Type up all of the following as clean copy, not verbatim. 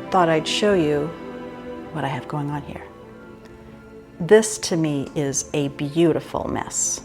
thought I'd show you what I have going on here. This to me is a beautiful mess.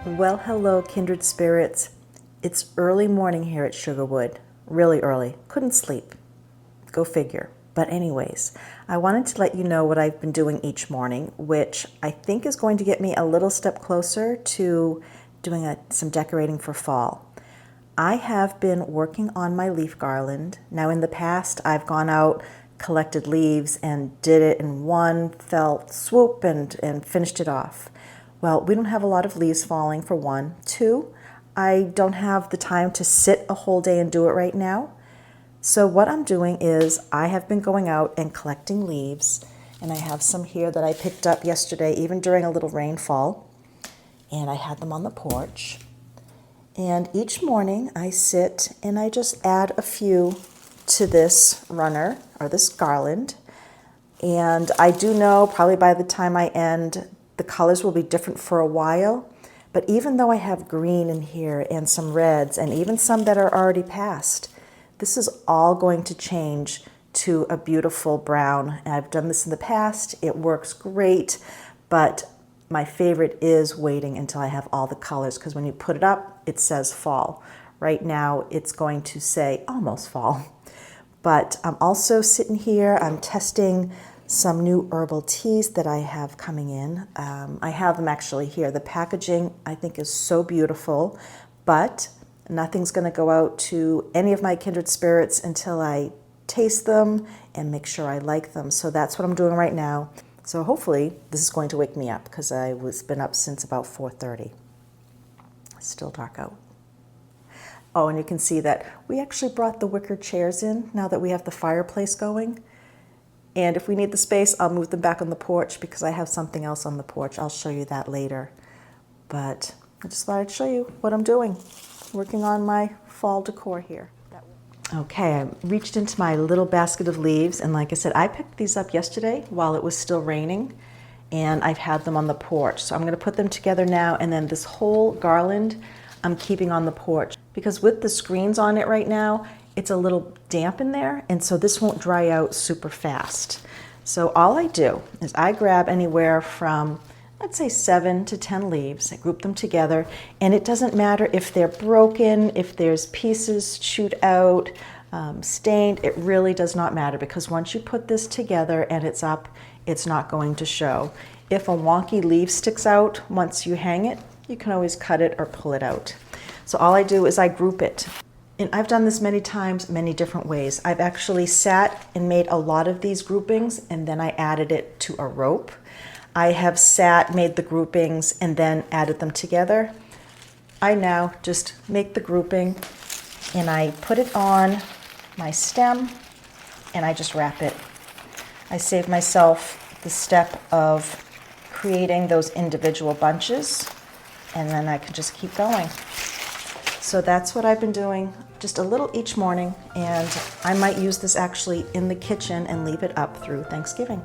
Well, hello, kindred spirits. It's early morning here at Sugarwood. Really early. Couldn't sleep. Go figure. But anyways, I wanted to let you know what I've been doing each morning, which I think is going to get me a little step closer to doing some decorating for fall. I have been working on my leaf garland. Now, in the past, I've gone out, collected leaves, and did it in one fell swoop and finished it off. Well, we don't have a lot of leaves falling, for one. Two, I don't have the time to sit a whole day and do it right now. So what I'm doing is I have been going out and collecting leaves, and I have some here that I picked up yesterday, even during a little rainfall, and I had them on the porch. And each morning I sit and I just add a few to this runner or this garland. And I do know probably by the time I end, the colors will be different for a while, but even though I have green in here and some reds and even some that are already past, this is all going to change to a beautiful brown. And I've done this in the past. It works great, but my favorite is waiting until I have all the colors, because when you put it up, it says fall. Right now, it's going to say almost fall. But I'm also sitting here, I'm testing some new herbal teas that I have coming in. I have them actually here. The packaging I think is so beautiful, but nothing's going to go out to any of my kindred spirits until I taste them and make sure I like them. So that's what I'm doing right now. So hopefully this is going to wake me up, because I was been up since about 4:30. Still dark out. Oh, and you can see that we actually brought the wicker chairs in now that we have the fireplace going. And if we need the space, I'll move them back on the porch, because I have something else on the porch. I'll show you that later. But I just thought I'd show you what I'm doing, working on my fall decor here. Okay, I reached into my little basket of leaves, and like I said, I picked these up yesterday while it was still raining, and I've had them on the porch. So I'm going to put them together now, and then this whole garland I'm keeping on the porch, because with the screens on it right now, it's a little damp in there, and so this won't dry out super fast. So all I do is I grab anywhere from, let's say 7 to 10 leaves, I group them together, and it doesn't matter if they're broken, if there's pieces chewed out, stained, it really does not matter, because once you put this together and it's up, it's not going to show. If a wonky leaf sticks out once you hang it, you can always cut it or pull it out. So all I do is I group it. And I've done this many times, many different ways. I've actually sat and made a lot of these groupings, and then I added it to a rope. I have sat, made the groupings, and then added them together. I now just make the grouping, and I put it on my stem, and I just wrap it. I save myself the step of creating those individual bunches, and then I can just keep going. So that's what I've been doing, just a little each morning, and I might use this actually in the kitchen and leave it up through Thanksgiving.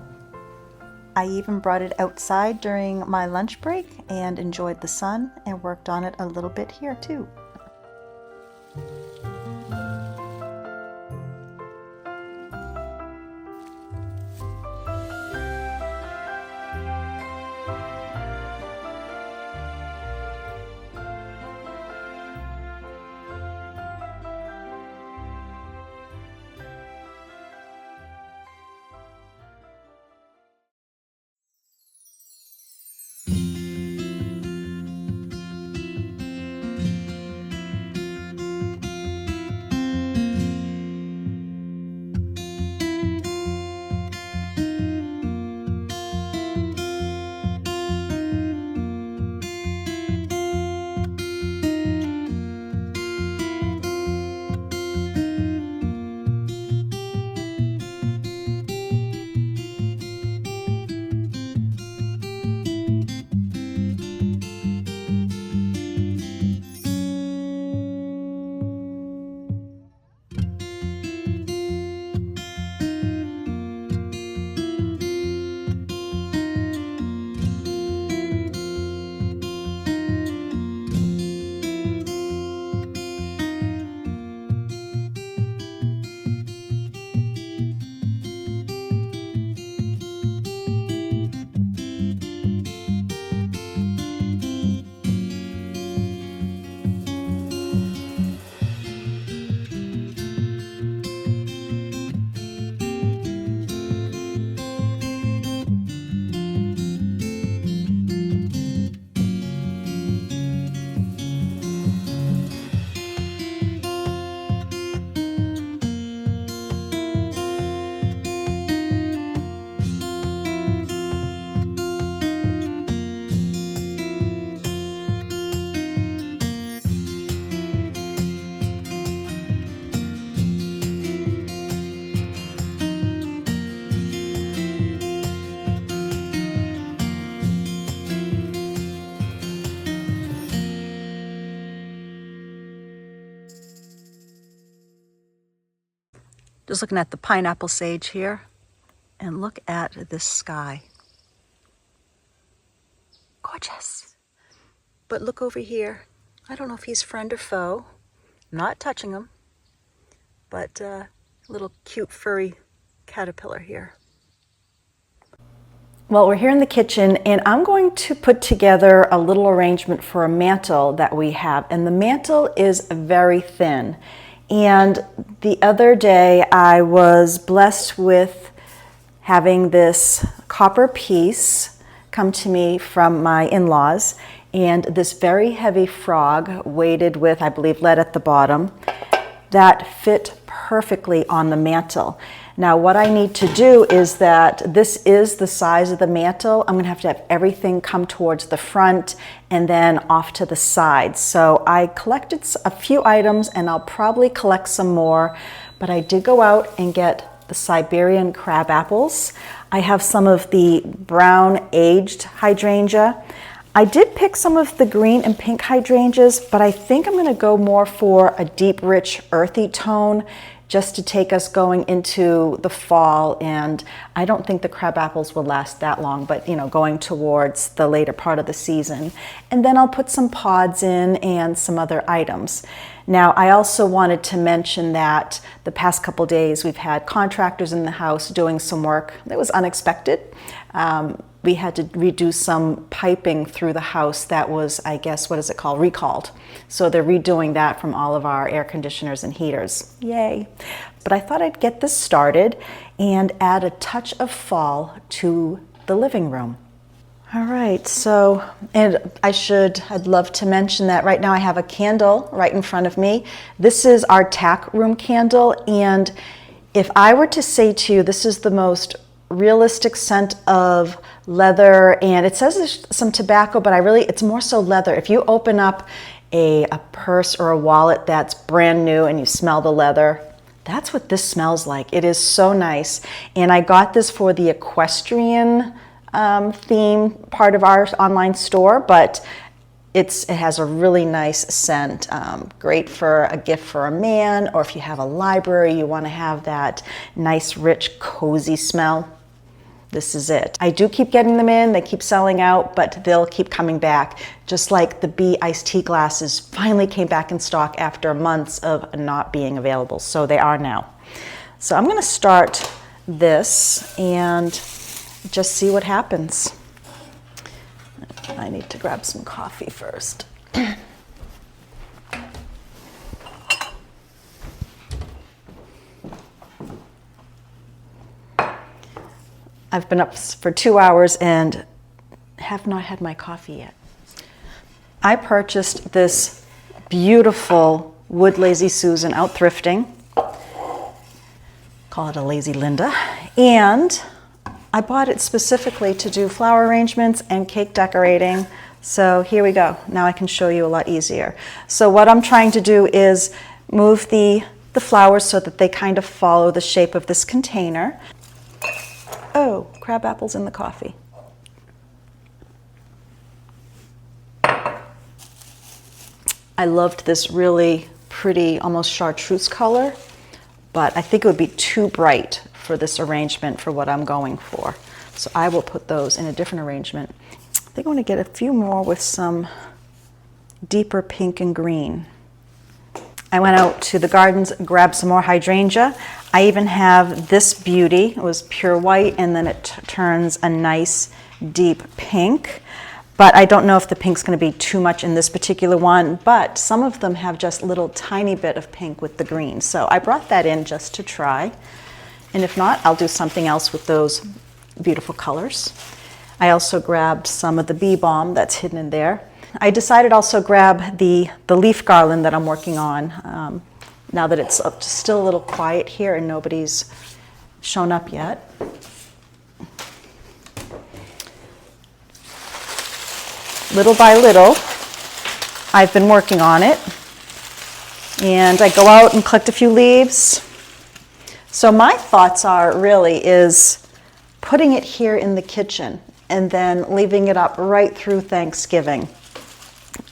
I even brought it outside during my lunch break and enjoyed the sun and worked on it a little bit here too. Just looking at the pineapple sage here, and look at this sky. Gorgeous. But look over here. I don't know if he's friend or foe. Not touching him, but a little cute furry caterpillar here. Well, we're here in the kitchen, and I'm going to put together a little arrangement for a mantle that we have. And the mantle is very thin. And the other day I was blessed with having this copper piece come to me from my in-laws, and this very heavy frog weighted with, I believe, lead at the bottom, that fit perfectly on the mantle. Now what I need to do is that this is the size of the mantle. I'm gonna have to have everything come towards the front and then off to the side. So I collected a few items, and I'll probably collect some more, but I did go out and get the Siberian crab apples. I have some of the brown aged hydrangea. I did pick some of the green and pink hydrangeas, but I think I'm gonna go more for a deep, rich, earthy tone, just to take us going into the fall. And I don't think the crab apples will last that long, but you know, going towards the later part of the season. And then I'll put some pods in and some other items. Now, I also wanted to mention that the past couple days we've had contractors in the house doing some work that was unexpected. We had to redo some piping through the house that was, I guess, what is it called? Recalled. So they're redoing that from all of our air conditioners and heaters. Yay. But I thought I'd get this started and add a touch of fall to the living room. All right, so, and I'd love to mention that right now I have a candle right in front of me. This is our tack room candle, and if I were to say to you, this is the most realistic scent of leather, and it says there's some tobacco, but it's more so leather. If you open up a purse or a wallet that's brand new and you smell the leather, that's what this smells like. It is so nice. And I got this for the equestrian theme part of our online store, but it has a really nice scent. Great for a gift for a man, or if you have a library, you want to have that nice, rich, cozy smell. This is it. I do keep getting them in, they keep selling out, but they'll keep coming back. Just like the Bee iced tea glasses finally came back in stock after months of not being available. So they are now. So I'm gonna start this and just see what happens. I need to grab some coffee first. I've been up for 2 hours and have not had my coffee yet. I purchased this beautiful wood Lazy Susan out thrifting. Call it a Lazy Linda. And I bought it specifically to do flower arrangements and cake decorating. So here we go. Now I can show you a lot easier. So what I'm trying to do is move the flowers so that they kind of follow the shape of this container. Oh, crab apples in the coffee. I loved this really pretty, almost chartreuse color, but I think it would be too bright for this arrangement for what I'm going for. So I will put those in a different arrangement. I think I want to get a few more with some deeper pink and green. I went out to the gardens, grabbed some more hydrangea. I even have this beauty. It was pure white, and then it turns a nice deep pink. But I don't know if the pink's going to be too much in this particular one, but some of them have just a little tiny bit of pink with the green. So I brought that in just to try. And if not, I'll do something else with those beautiful colors. I also grabbed some of the bee balm that's hidden in there. I decided also grab the leaf garland that I'm working on now that it's still a little quiet here and nobody's shown up yet. Little by little, I've been working on it, and I go out and collect a few leaves. So my thoughts are really is putting it here in the kitchen and then leaving it up right through Thanksgiving.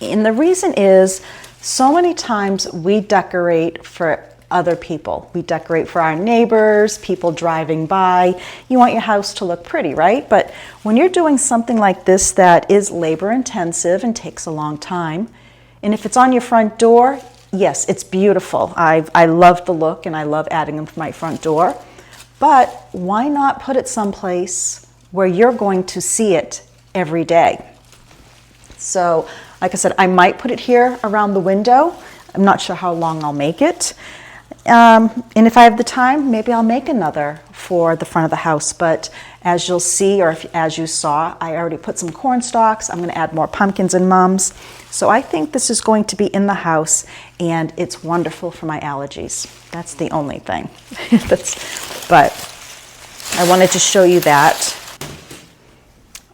And the reason is, so many times we decorate for other people. We decorate for our neighbors, people driving by. You want your house to look pretty, right? But when you're doing something like this that is labor intensive and takes a long time, and if it's on your front door, yes, it's beautiful. I love the look and I love adding them to my front door. But why not put it someplace where you're going to see it every day? So, like I said, I might put it here around the window. I'm not sure how long I'll make it. And if I have the time, maybe I'll make another for the front of the house. But as you'll see, or as you saw, I already put some corn stalks. I'm going to add more pumpkins and mums. So I think this is going to be in the house, and it's wonderful for my allergies. That's the only thing. But I wanted to show you that.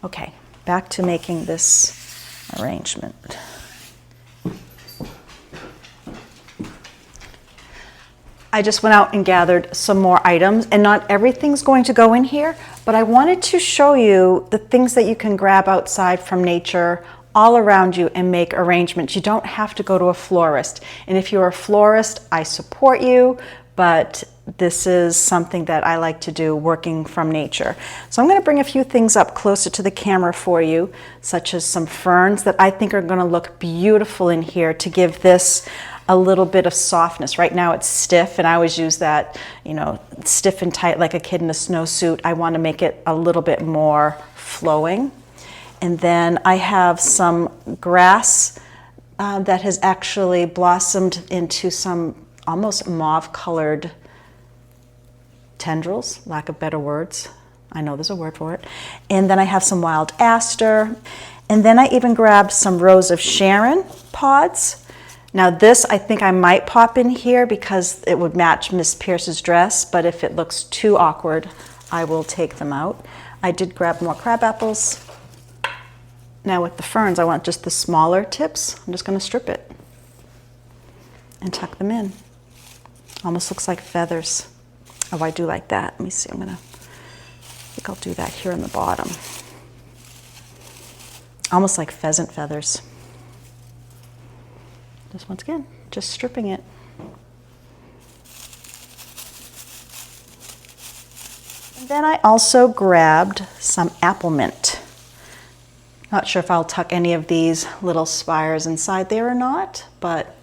Okay, back to making this arrangement. I just went out and gathered some more items, and not everything's going to go in here, but I wanted to show you the things that you can grab outside from nature all around you and make arrangements. You don't have to go to a florist. And if you're a florist, I support you, but this is something that I like to do, working from nature. So I'm going to bring a few things up closer to the camera for you, such as some ferns that I think are going to look beautiful in here to give this a little bit of softness. Right now it's stiff, and I always use that, stiff and tight like a kid in a snowsuit. I want to make it a little bit more flowing. And then I have some grass that has actually blossomed into some almost mauve colored tendrils, lack of better words. I know there's a word for it. And then I have some wild aster. And then I even grabbed some Rose of Sharon pods. Now this, I think I might pop in here because it would match Miss Pierce's dress, but if it looks too awkward, I will take them out. I did grab more crab apples. Now with the ferns, I want just the smaller tips. I'm just going to strip it and tuck them in. Almost looks like feathers. Oh, I do like that. Let me see, I think I'll do that here in the bottom. Almost like pheasant feathers. Just once again, just stripping it. And then I also grabbed some apple mint. Not sure if I'll tuck any of these little spires inside there or not, but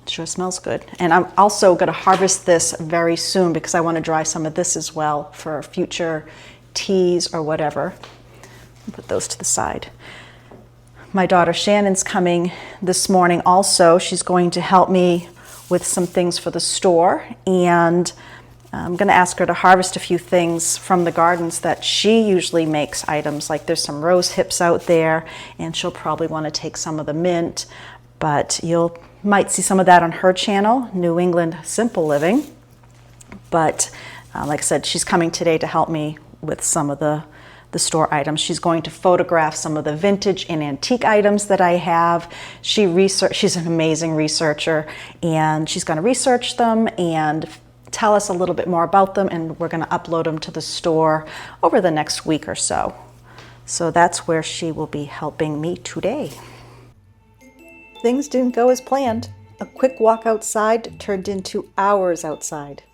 it sure smells good. And I'm also going to harvest this very soon because I want to dry some of this as well for future teas or whatever. Put those to the side. My daughter Shannon's coming this morning also. She's going to help me with some things for the store, and I'm going to ask her to harvest a few things from the gardens that she usually makes items. Like there's some rose hips out there, and she'll probably want to take some of the mint, but you might see some of that on her channel, New England Simple Living. But like I said, she's coming today to help me with some of the store items. She's going to photograph some of the vintage and antique items that I have. She's an amazing researcher, and she's going to research them and tell us a little bit more about them, and we're going to upload them to the store over the next week or so. So that's where she will be helping me today. Things didn't go as planned. A quick walk outside turned into hours outside.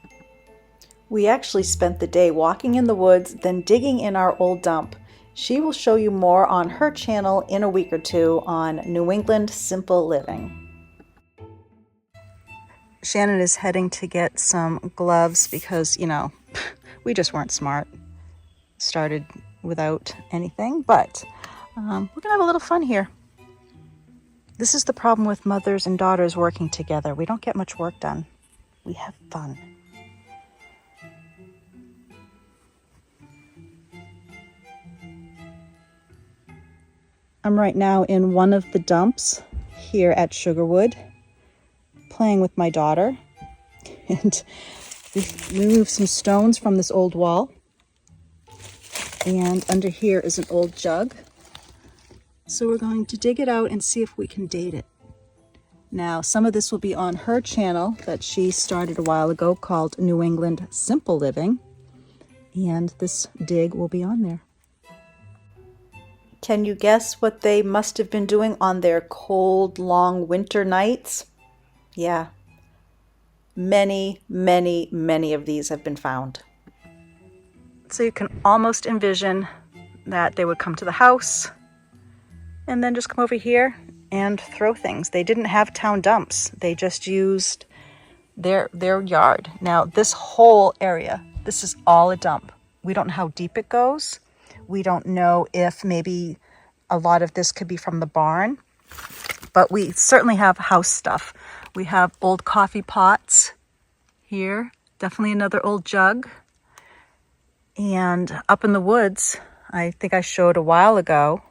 We actually spent the day walking in the woods, then digging in our old dump. She will show you more on her channel in a week or two on New England Simple Living. Shannon is heading to get some gloves because, we just weren't smart. Started without anything, but we're going to have a little fun here. This is the problem with mothers and daughters working together. We don't get much work done. We have fun. I'm right now in one of the dumps here at Sugarwood, playing with my daughter. And we removed some stones from this old wall. And under here is an old jug. So we're going to dig it out and see if we can date it. Now, some of this will be on her channel that she started a while ago called New England Simple Living. And this dig will be on there. Can you guess what they must have been doing on their cold, long winter nights? Yeah, Many, many, many of these have been found. So you can almost envision that they would come to the house and then just come over here and throw things. They didn't have town dumps. They just used their yard. Now this whole area, this is all a dump. We don't know how deep it goes. We don't know if maybe a lot of this could be from the barn, but we certainly have house stuff. We have old coffee pots here, definitely another old jug. And up in the woods, I think I showed a while ago,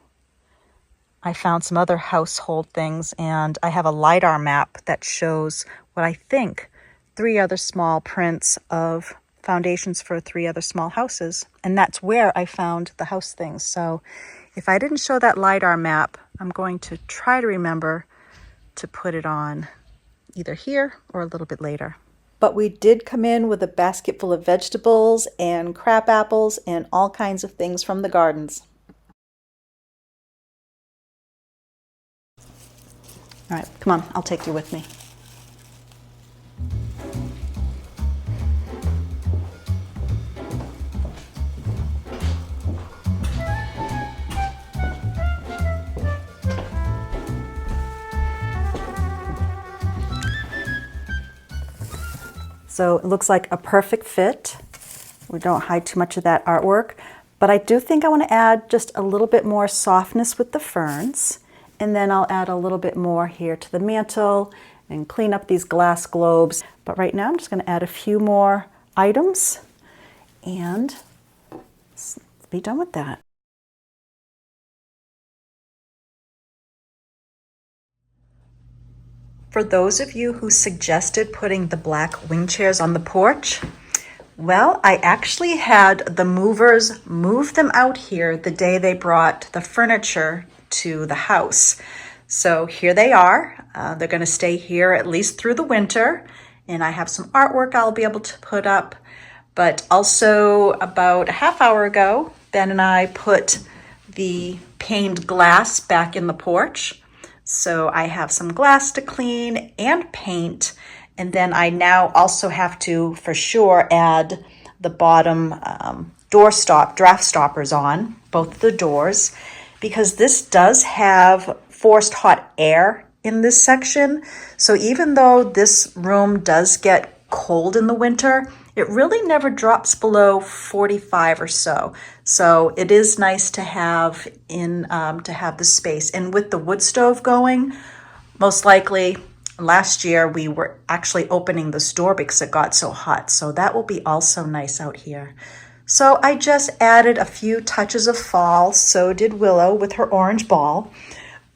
I found some other household things, and I have a LiDAR map that shows what I think 3 other small prints of foundations for 3 other small houses. And that's where I found the house things. So if I didn't show that LiDAR map, I'm going to try to remember to put it on either here or a little bit later. But we did come in with a basket full of vegetables and crab apples and all kinds of things from the gardens. All right, come on, I'll take you with me. So it looks like a perfect fit. We don't hide too much of that artwork, but I do think I want to add just a little bit more softness with the ferns, and then I'll add a little bit more here to the mantle and clean up these glass globes. But right now I'm just going to add a few more items and be done with that. For those of you who suggested putting the black wing chairs on the porch, well, I actually had the movers move them out here the day they brought the furniture to the house. So here they are. They're going to stay here at least through the winter, and I have some artwork I'll be able to put up. But also about a half hour ago, Ben and I put the paned glass back in the porch. So I have some glass to clean and paint, and then I now also have to, for sure, add the bottom draft stoppers on both the doors, because this does have forced hot air in this section. So even though this room does get cold in the winter, it really never drops below 45 or so. So it is nice to have the space. And with the wood stove going, most likely last year we were actually opening this door because it got so hot. So that will be also nice out here. So I just added a few touches of fall. So did Willow with her orange ball.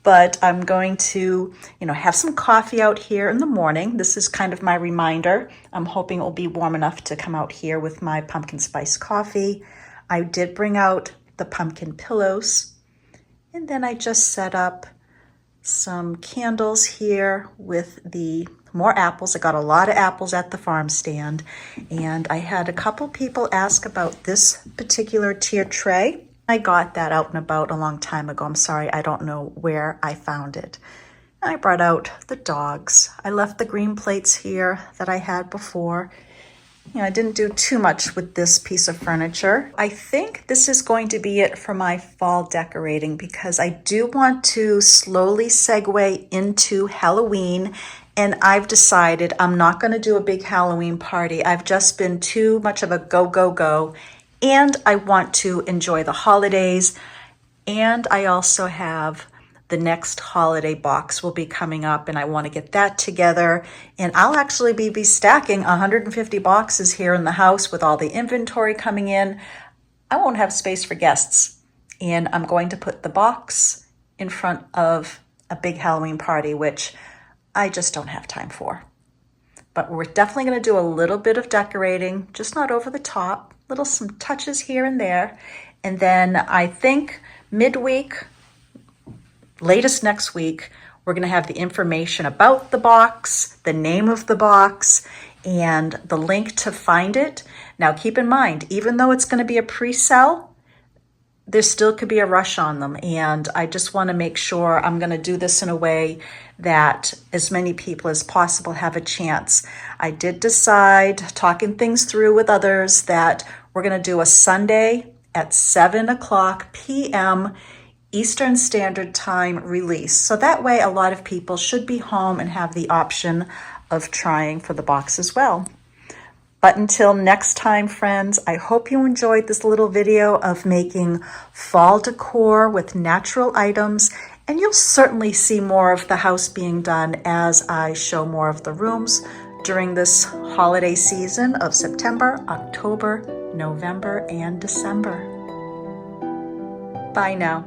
But I'm going to, have some coffee out here in the morning. This is kind of my reminder. I'm hoping it will be warm enough to come out here with my pumpkin spice coffee. I did bring out the pumpkin pillows. And then I just set up some candles here with the more apples. I got a lot of apples at the farm stand. And I had a couple people ask about this particular tier tray. I got that out and about a long time ago. I'm sorry, I don't know where I found it. I brought out the dogs. I left the green plates here that I had before. I didn't do too much with this piece of furniture. I think this is going to be it for my fall decorating, because I do want to slowly segue into Halloween, and I've decided I'm not going to do a big Halloween party. I've just been too much of a go, go, go. And I want to enjoy the holidays. And I also have the next holiday box will be coming up, and I want to get that together. And I'll actually be stacking 150 boxes here in the house with all the inventory coming in. I won't have space for guests. And I'm going to put the box in front of a big Halloween party, which I just don't have time for. But we're definitely going to do a little bit of decorating, just not over the top. Some touches here and there. And then I think midweek, latest next week, we're going to have the information about the box, the name of the box, and the link to find it. Now keep in mind, even though it's going to be a pre-sale, there still could be a rush on them. And I just want to make sure I'm going to do this in a way that as many people as possible have a chance. I did decide, talking things through with others, that we're going to do a Sunday at 7:00 p.m. Eastern Standard Time release. So that way a lot of people should be home and have the option of trying for the box as well. But until next time, friends, I hope you enjoyed this little video of making fall decor with natural items, and you'll certainly see more of the house being done as I show more of the rooms during this holiday season of September, October, November, and December. Bye now.